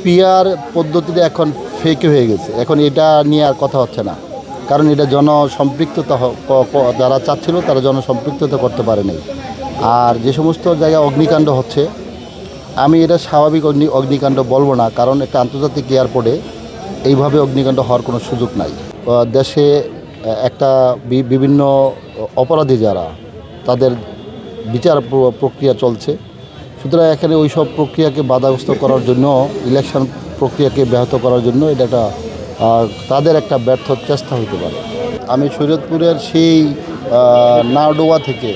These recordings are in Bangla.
পিআর পদ্ধতিতে এখন ফেক হয়ে গেছে। এখন এটা নিয়ে আর কথা হচ্ছে না, কারণ এটা জনসম্পৃক্ততা যারা চাচ্ছিল তারা জনসম্পৃক্ততা করতে পারে নাই। আর যে সমস্ত জায়গায় অগ্নিকাণ্ড হচ্ছে, আমি এটা স্বাভাবিক অগ্নিকাণ্ড বলবো না, কারণ একটা আন্তর্জাতিক এয়ারপোর্টে এইভাবে অগ্নিকাণ্ড হওয়ার কোনো সুযোগ নাই। দেশে একটা বিভিন্ন অপরাধী যারা, তাদের বিচার প্রক্রিয়া চলছে। সুতরাং এখানে ওই সব প্রক্রিয়াকে বাধাগ্রস্ত করার জন্য, ইলেকশন প্রক্রিয়াকে ব্যাহত করার জন্য এটা একটা তাদের একটা ব্যর্থ চেষ্টা হতে পারে। আমি শরীয়তপুরের সেই নাওডোয়া থেকে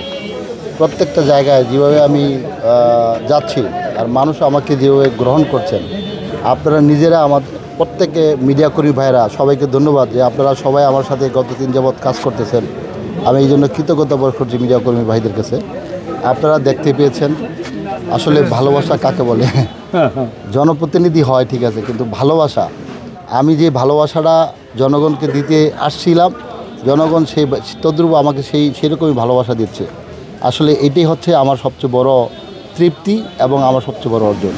প্রত্যেকটা জায়গায় যেভাবে আমি যাচ্ছি, আর মানুষ আমাকে যেভাবে গ্রহণ করছেন, আপনারা নিজেরা আমার প্রত্যেকে মিডিয়াকর্মী ভাইরা সবাইকে ধন্যবাদ যে আপনারা সবাই আমার সাথে গত 3 যাবৎ কাজ করতেছেন। আমি এই জন্য কৃতজ্ঞতা প্রকাশ করছি মিডিয়াকর্মী ভাইদের কাছে। আপনারা দেখতে পেয়েছেন আসলে ভালোবাসা কাকে বলে। জনপ্রতিনিধি হয় ঠিক আছে, কিন্তু ভালোবাসা, আমি যে ভালোবাসাটা জনগণকে দিতে আসছিলাম, জনগণ সেই তদ্রূপ আমাকে সেরকমই ভালোবাসা দিচ্ছে। আসলে এটাই হচ্ছে আমার সবচেয়ে বড় তৃপ্তি এবং আমার সবচেয়ে বড় অর্জন।